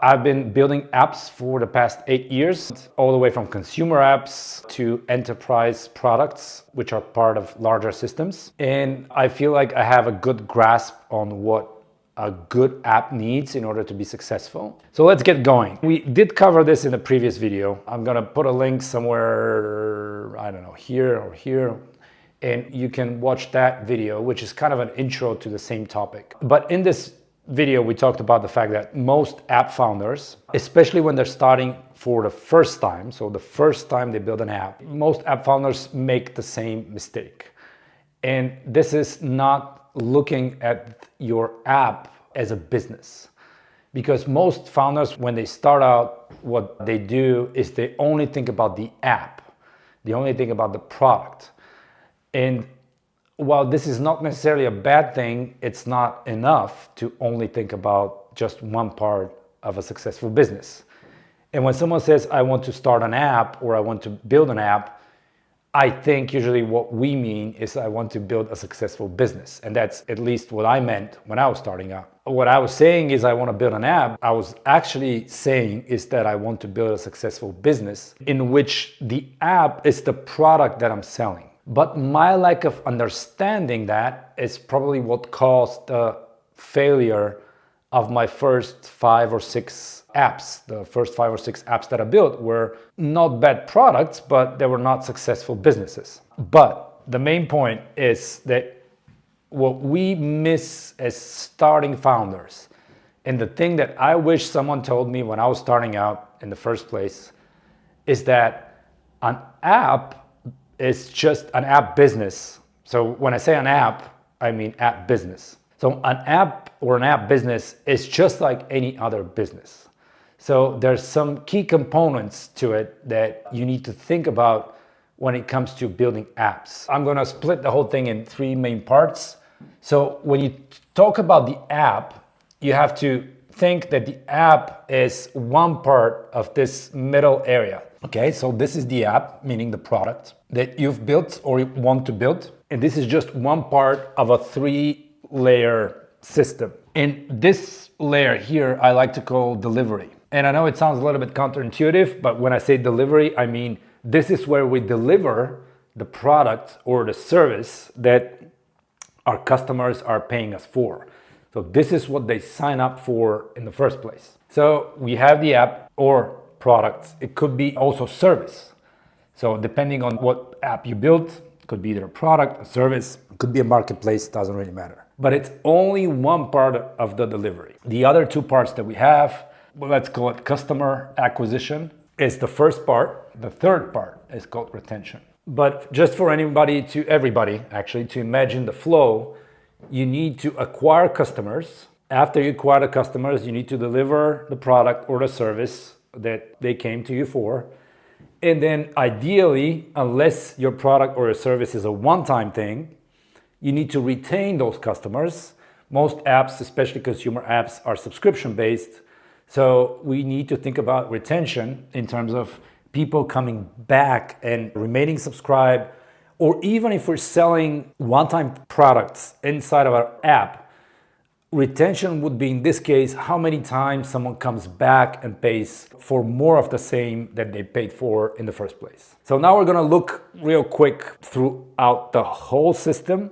I've been building apps for the past 8 years, all the way from consumer apps to enterprise products, which are part of larger systems. And I feel like I have a good grasp on what a good app needs in order to be successful. So let's get going. We did cover this in a previous video. I'm gonna put a link somewhere, I don't know, here or here, and you can watch that video, which is kind of an intro to the same topic. But in this video, we talked about the fact that most app founders, especially when they're starting for the first time, so the first time they build an app, most app founders make the same mistake. And this is not looking at your app as a business. Because most founders, when they start out, what they do is they only think about the app. They only think about the product. And while this is not necessarily a bad thing, it's not enough to only think about just one part of a successful business. And when someone says, I want to start an app or I want to build an app, I think usually what we mean is I want to build a successful business. And that's at least what I meant when I was starting out. What I was saying is I want to build an app. I was actually saying is that I want to build a successful business in which the app is the product that I'm selling. But my lack of understanding that is probably what caused the failure of my first 5 or 6 apps. The first 5 or 6 apps that I built were not bad products, but they were not successful businesses. But the main point is that what we miss as starting founders, and the thing that I wish someone told me when I was starting out in the first place, is that an app is just an app business. So when I say an app, I mean app business. So an app or an app business is just like any other business. So there's some key components to it that you need to think about when it comes to building apps. I'm gonna split the whole thing in 3 main parts. So when you talk about the app, you have to think that the app is one part of this middle area. Okay, so this is the app, meaning the product that you've built or you want to build. And this is just one part of a 3-layer system. And this layer here, I like to call delivery. And I know it sounds a little bit counterintuitive, but when I say delivery, I mean this is where we deliver the product or the service that our customers are paying us for. So this is what they sign up for in the first place. So we have the app or product. It could be also service. So depending on what app you built, it could be either a product, a service, it could be a marketplace, doesn't really matter. But it's only one part of the delivery. The other 2 parts that we have, well, let's call it customer acquisition, is the first part. The third part is called retention. But just for everybody actually, to imagine the flow, you need to acquire customers. After you acquire the customers, you need to deliver the product or the service that they came to you for. And then ideally, unless your product or your service is a one-time thing, you need to retain those customers. Most apps, especially consumer apps, are subscription-based. So we need to think about retention in terms of people coming back and remaining subscribed. Or even if we're selling one-time products inside of our app, retention would be, in this case, how many times someone comes back and pays for more of the same that they paid for in the first place. So now we're gonna look real quick throughout the whole system,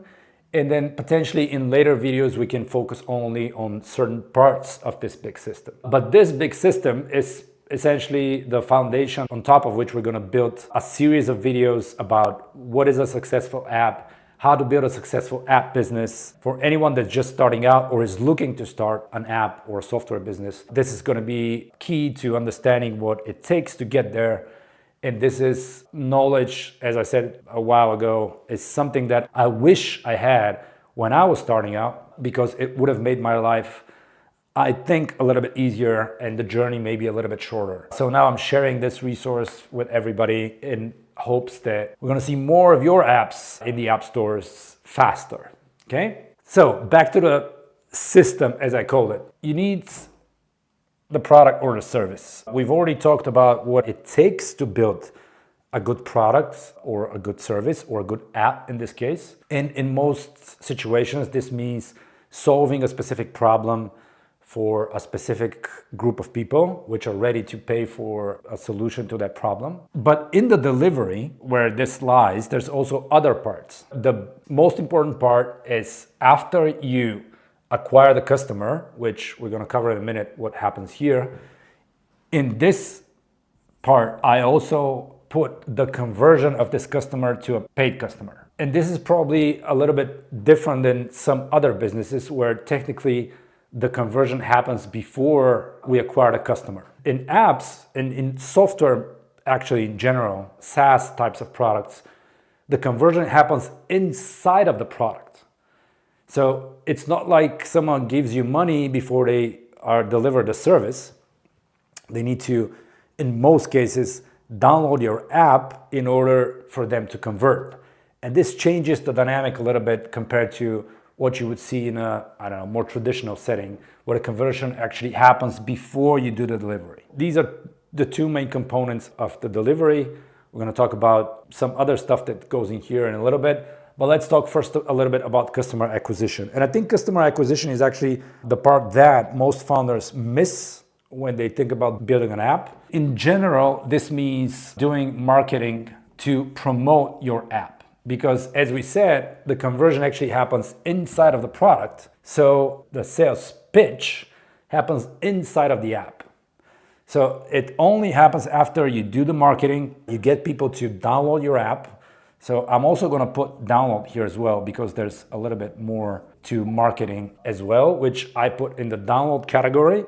and then potentially in later videos we can focus only on certain parts of this big system. But this big system is essentially the foundation on top of which we're gonna build a series of videos about what is a successful app, how to build a successful app business. For anyone that's just starting out or is looking to start an app or a software business, this is going to be key to understanding what it takes to get there. And this is knowledge, as I said a while ago, is something that I wish I had when I was starting out, because it would have made my life, I think, a little bit easier and the journey maybe a little bit shorter. So now I'm sharing this resource with everybody in hopes that we're going to see more of your apps in the app stores faster. Okay, so back to the system, as I call it. You need the product or the service. We've already talked about what it takes to build a good product or a good service or a good app in this case. And in most situations, this means solving a specific problem for a specific group of people which are ready to pay for a solution to that problem. But in the delivery, where this lies, there's also other parts. The most important part is after you acquire the customer, which we're going to cover in a minute what happens here. In this part, I also put the conversion of this customer to a paid customer. And this is probably a little bit different than some other businesses where technically the conversion happens before we acquire the customer. In apps, in software, actually in general, SaaS types of products, the conversion happens inside of the product. So it's not like someone gives you money before they are delivered the service. They need to, in most cases, download your app in order for them to convert. And this changes the dynamic a little bit compared to what you would see in a, more traditional setting where the conversion actually happens before you do the delivery. These are the two main components of the delivery. We're going to talk about some other stuff that goes in here in a little bit, but let's talk first a little bit about customer acquisition. And I think customer acquisition is actually the part that most founders miss when they think about building an app. In general, this means doing marketing to promote your app. Because as we said, the conversion actually happens inside of the product. So the sales pitch happens inside of the app. So it only happens after you do the marketing, you get people to download your app. So I'm also going to put download here as well because there's a little bit more to marketing as well, which I put in the download category.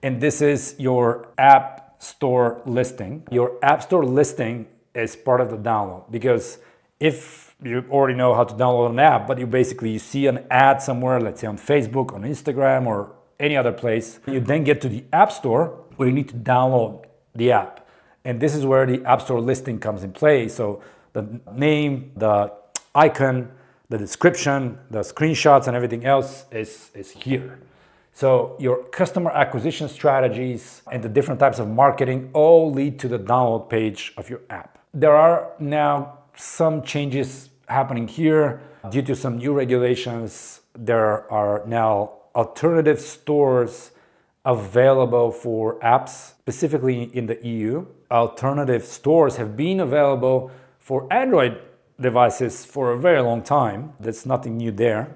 And this is your app store listing. Your app store listing is part of the download because if you already know how to download an app, but you see an ad somewhere, let's say on Facebook, on Instagram, or any other place, you then get to the App Store where you need to download the app. And this is where the App Store listing comes in play. So the name, the icon, the description, the screenshots, and everything else is here. So your customer acquisition strategies and the different types of marketing all lead to the download page of your app. There are now some changes happening here due to some new regulations. There are now alternative stores available for apps, specifically in the EU. Alternative stores have been available for Android devices for a very long time. That's nothing new there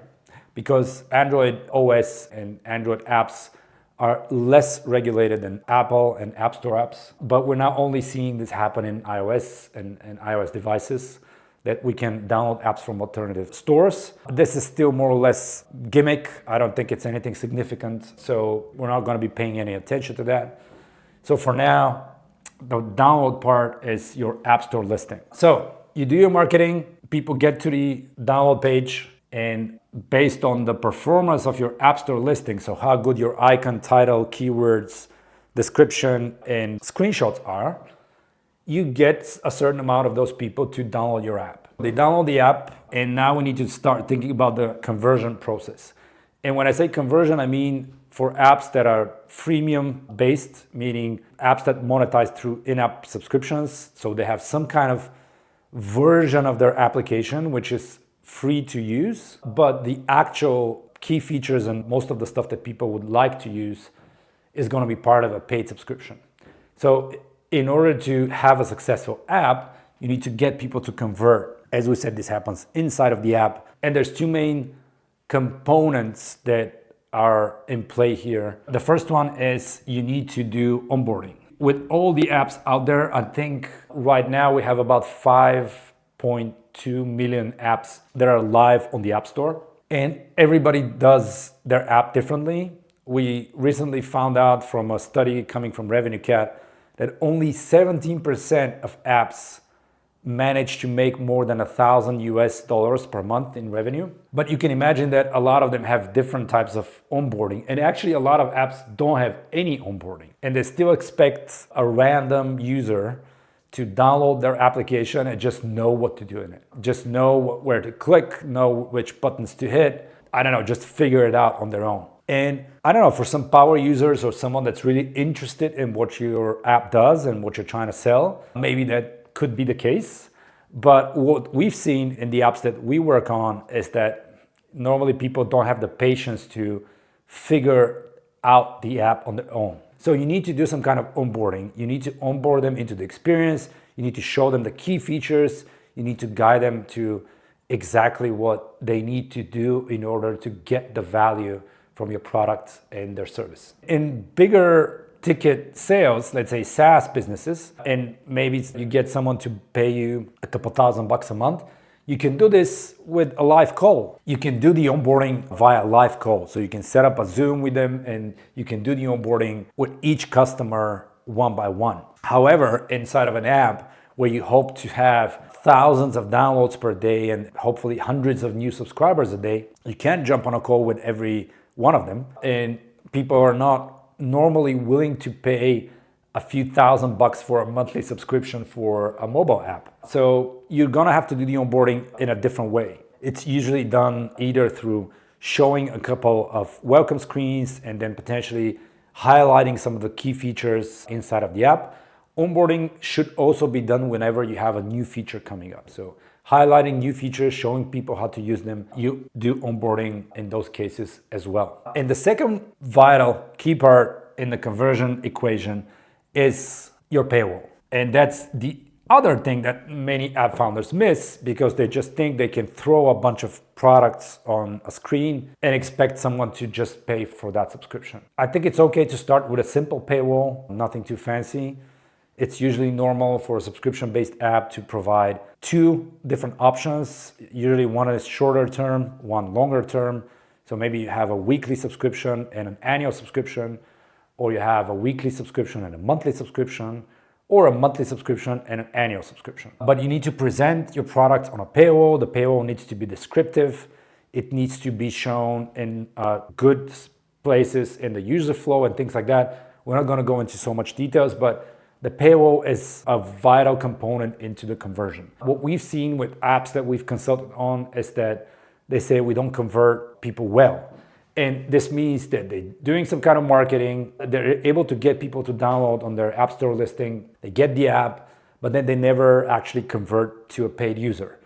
because Android OS and Android apps are less regulated than Apple and App Store apps. But we're now only seeing this happen in iOS and iOS devices, that we can download apps from alternative stores. This is still more or less gimmick. I don't think it's anything significant. So we're not going to be paying any attention to that. So for now, the download part is your App Store listing. So you do your marketing, people get to the download page, and based on the performance of your App Store listing, so how good your icon, title, keywords, description, and screenshots are, you get a certain amount of those people to download your app. They download the app, and now we need to start thinking about the conversion process. And when I say conversion, I mean for apps that are freemium based, meaning apps that monetize through in-app subscriptions. So they have some kind of version of their application, which is free to use, but the actual key features and most of the stuff that people would like to use is going to be part of a paid subscription. So in order to have a successful app, you need to get people to convert. As we said, this happens inside of the app. And there's two main components that are in play here. The first one is you need to do onboarding. With all the apps out there, I think right now we have about 5.2 million apps that are live on the App Store. And everybody does their app differently. We recently found out from a study coming from RevenueCat that only 17% of apps manage to make more than $1,000 per month in revenue. But you can imagine that a lot of them have different types of onboarding. And actually a lot of apps don't have any onboarding. And they still expect a random user to download their application and just know what to do in it. Just know where to click, know which buttons to hit. I don't know, just figure it out on their own. And I don't know, for some power users or someone that's really interested in what your app does and what you're trying to sell, maybe that could be the case. But what we've seen in the apps that we work on is that normally people don't have the patience to figure out the app on their own. So you need to do some kind of onboarding. You need to onboard them into the experience. You need to show them the key features. You need to guide them to exactly what they need to do in order to get the value from your product and their service. In bigger ticket sales, let's say SaaS businesses, and maybe you get someone to pay you a couple $1,000 a month, you can do this with a live call. You can do the onboarding via live call. So you can set up a Zoom with them and you can do the onboarding with each customer one by one. However, inside of an app where you hope to have thousands of downloads per day and hopefully hundreds of new subscribers a day, you can't jump on a call with every one of them. And people are not normally willing to pay a few $1,000 for a monthly subscription for a mobile app. So you're gonna have to do the onboarding in a different way. It's usually done either through showing a couple of welcome screens and then potentially highlighting some of the key features inside of the app. Onboarding should also be done whenever you have a new feature coming up. So highlighting new features, showing people how to use them, you do onboarding in those cases as well. And the second vital key part in the conversion equation is your paywall. And that's the other thing that many app founders miss because they just think they can throw a bunch of products on a screen and expect someone to just pay for that subscription. I think it's okay to start with a simple paywall, nothing too fancy. It's usually normal for a subscription-based app to provide two different options. Usually one is shorter term, one longer term. So maybe you have a weekly subscription and an annual subscription, or you have a weekly subscription and a monthly subscription, or a monthly subscription and an annual subscription. But you need to present your product on a paywall. The paywall needs to be descriptive. It needs to be shown in good places in the user flow and things like that. We're not gonna go into so much details, but the paywall is a vital component into the conversion. What we've seen with apps that we've consulted on is that they say we don't convert people well. And this means that they're doing some kind of marketing, they're able to get people to download on their App Store listing, they get the app, but then they never actually convert to a paid user.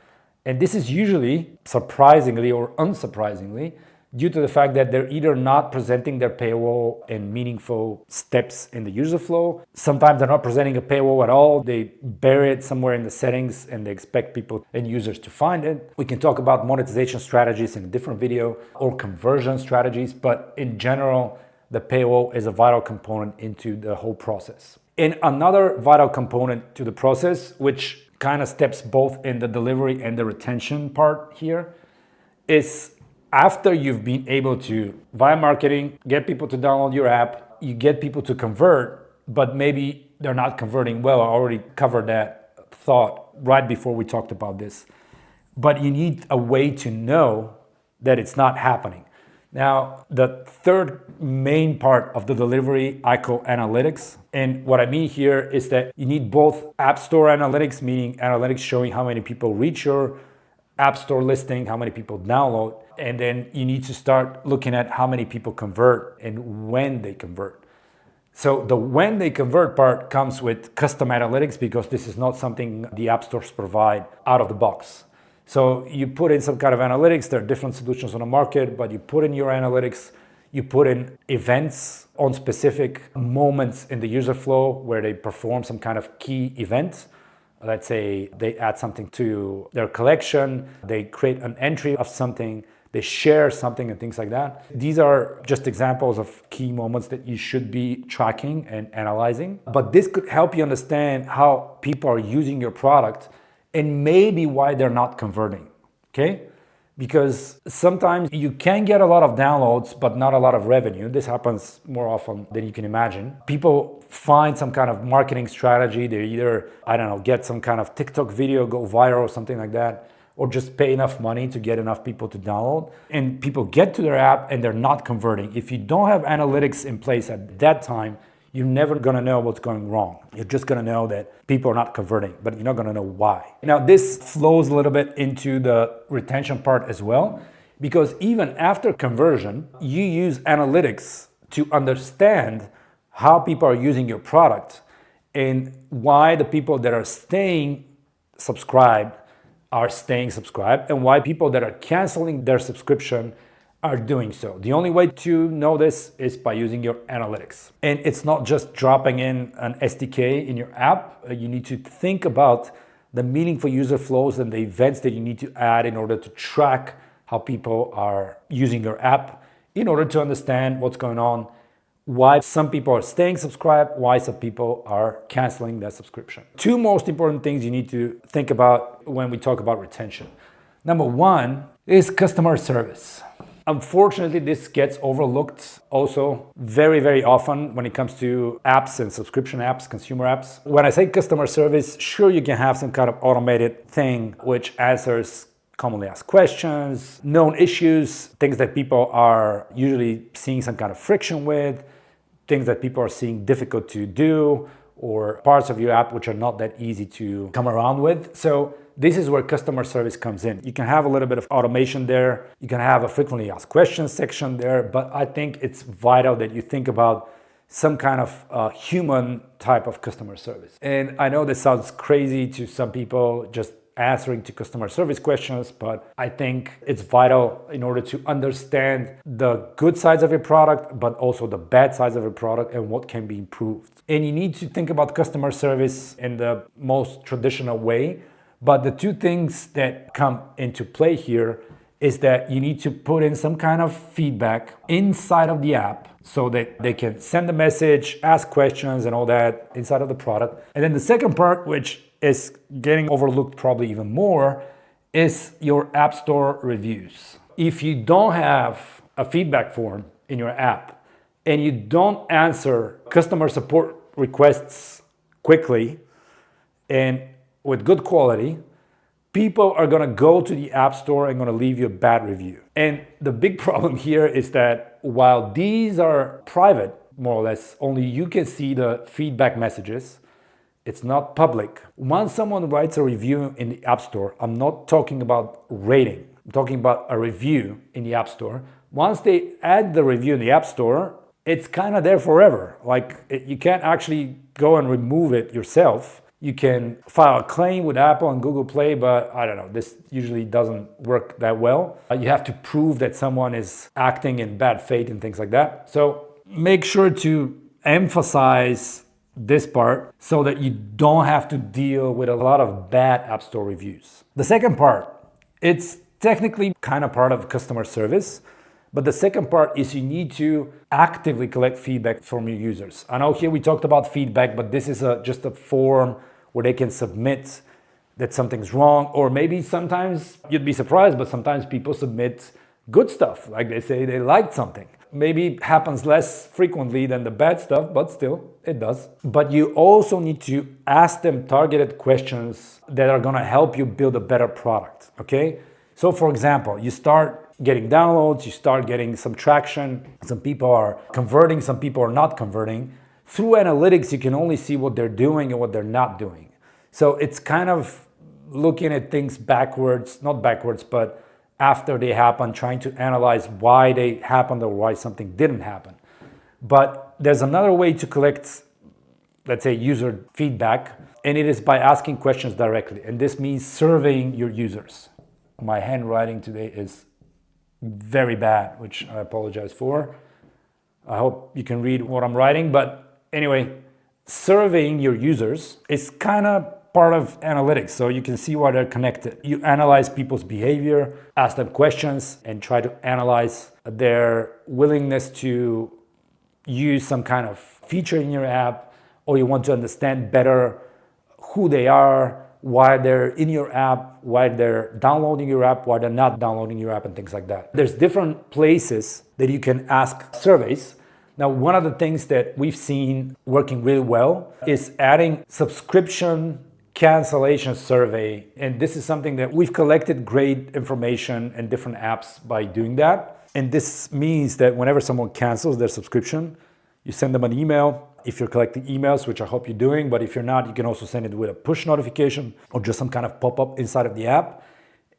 And this is usually, surprisingly or unsurprisingly, due to the fact that they're either not presenting their paywall in meaningful steps in the user flow. Sometimes they're not presenting a paywall at all. They bury it somewhere in the settings and they expect people and users to find it. We can talk about monetization strategies in a different video or conversion strategies, but in general, the paywall is a vital component into the whole process. And another vital component to the process, which kind of steps both in the delivery and the retention part here, is after you've been able to, via marketing, get people to download your app, you get people to convert, but maybe they're not converting well. I already covered that thought right before we talked about this. But you need a way to know that it's not happening. Now, the third main part of the delivery I call analytics. And what I mean here is that you need both App Store analytics, meaning analytics showing how many people reach your App Store listing, how many people download, and then you need to start looking at how many people convert and when they convert. So the when they convert part comes with custom analytics because this is not something the app stores provide out of the box. So you put in some kind of analytics, there are different solutions on the market, but you put in your analytics, you put in events on specific moments in the user flow where they perform some kind of key event. Let's say they add something to their collection, they create an entry of something, they share something and things like that. These are just examples of key moments that you should be tracking and analyzing. But this could help you understand how people are using your product and maybe why they're not converting, okay? Because sometimes you can get a lot of downloads, but not a lot of revenue. This happens more often than you can imagine. People find some kind of marketing strategy. They either, I don't know, get some kind of TikTok video, go viral or something like that, or just pay enough money to get enough people to download. And people get to their app and they're not converting. If you don't have analytics in place at that time, you're never gonna know what's going wrong. You're just gonna know that people are not converting, but you're not gonna know why. Now, this flows a little bit into the retention part as well, because even after conversion, you use analytics to understand how people are using your product and why the people that are staying subscribed are staying subscribed and why people that are canceling their subscription are doing so. The only way to know this is by using your analytics. And it's not just dropping in an SDK in your app. You need to think about the meaningful user flows and the events that you need to add in order to track how people are using your app, in order to understand what's going on, why some people are staying subscribed, why some people are canceling their subscription. Two most important things you need to think about when we talk about retention. Number one is customer service. Unfortunately, this gets overlooked also very, very often when it comes to apps and subscription apps, consumer apps. When I say customer service, sure, you can have some kind of automated thing which answers commonly asked questions, known issues, things that people are usually seeing some kind of friction with, things that people are seeing difficult to do, or parts of your app which are not that easy to come around with. So this is where customer service comes in. You can have a little bit of automation there. You can have a frequently asked questions section there, but I think it's vital that you think about some kind of human type of customer service. And I know this sounds crazy to some people, just answering to customer service questions, but I think it's vital in order to understand the good sides of your product, but also the bad sides of your product and what can be improved. And you need to think about customer service in the most traditional way. But the two things that come into play here is that you need to put in some kind of feedback inside of the app so that they can send a message, ask questions and all that inside of the product. And then the second part, which is getting overlooked probably even more, is your App Store reviews. If you don't have a feedback form in your app and you don't answer customer support requests quickly and with good quality, people are gonna go to the App Store and gonna leave you a bad review. And the big problem here is that while these are private, more or less, only you can see the feedback messages, it's not public. Once someone writes a review in the App Store, I'm not talking about rating, I'm talking about a review in the App Store. Once they add the review in the App Store, it's kind of there forever. You can't actually go and remove it yourself. You can file a claim with Apple and Google Play, but I don't know, this usually doesn't work that well. You have to prove that someone is acting in bad faith and things like that. So make sure to emphasize this part so that you don't have to deal with a lot of bad App Store reviews. The second part, it's technically kind of part of customer service, but the second part is you need to actively collect feedback from your users. I know here we talked about feedback, but this is just a form where they can submit that something's wrong, or maybe sometimes you'd be surprised, but sometimes people submit good stuff, like they say they liked something. Maybe it happens less frequently than the bad stuff, but still, it does. But you also need to ask them targeted questions that are gonna help you build a better product, okay? So for example, you start getting downloads, you start getting some traction, some people are converting, some people are not converting. Through analytics, you can only see what they're doing and what they're not doing. So it's kind of looking at things backwards, not backwards, but after they happen, trying to analyze why they happened or why something didn't happen. But there's another way to collect, let's say, user feedback, and it is by asking questions directly. And this means surveying your users. My handwriting today is very bad, which I apologize for. I hope you can read what I'm writing, but anyway, surveying your users is kind of part of analytics, so you can see why they're connected. You analyze people's behavior, ask them questions, and try to analyze their willingness to use some kind of feature in your app, or you want to understand better who they are, why they're in your app, why they're downloading your app, why they're not downloading your app, and things like that. There's different places that you can ask surveys. Now, one of the things that we've seen working really well is adding subscription cancellation survey. And this is something that we've collected great information in different apps by doing that. And this means that whenever someone cancels their subscription, you send them an email. If you're collecting emails, which I hope you're doing, but if you're not, you can also send it with a push notification or just some kind of pop-up inside of the app.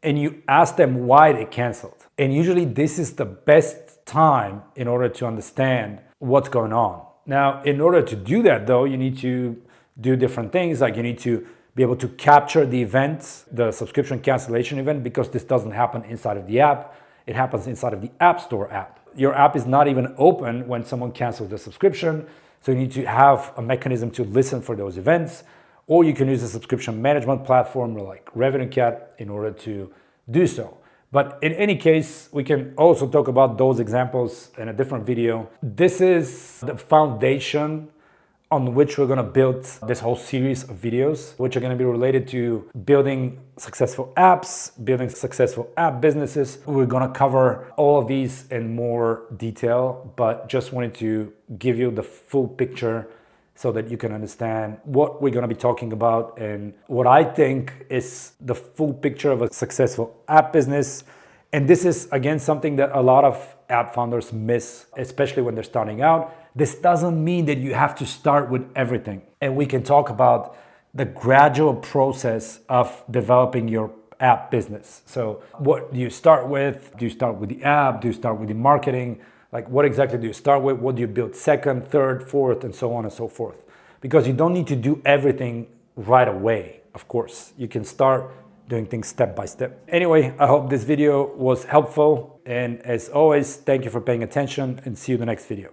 And you ask them why they canceled. And usually this is the best time in order to understand what's going on. Now, in order to do that though, you need to do different things. Like you need to be able to capture the event, the subscription cancellation event, because this doesn't happen inside of the app. It happens inside of the App Store app. Your app is not even open when someone cancels the subscription, so you need to have a mechanism to listen for those events, or you can use a subscription management platform like RevenueCat in order to do so. But in any case, we can also talk about those examples in a different video. This is the foundation on which we're going to build this whole series of videos, which are going to be related to building successful apps, building successful app businesses. We're going to cover all of these in more detail, but just wanted to give you the full picture so that you can understand what we're going to be talking about and what I think is the full picture of a successful app business. And this is, again, something that a lot of app founders miss, especially when they're starting out. This doesn't mean that you have to start with everything. And we can talk about the gradual process of developing your app business. So what do you start with? Do you start with the app? Do you start with the marketing? Like, what exactly do you start with? What do you build second, third, fourth, and so on and so forth? Because you don't need to do everything right away, of course. You can start doing things step by step. Anyway, I hope this video was helpful. And as always, thank you for paying attention and see you in the next video.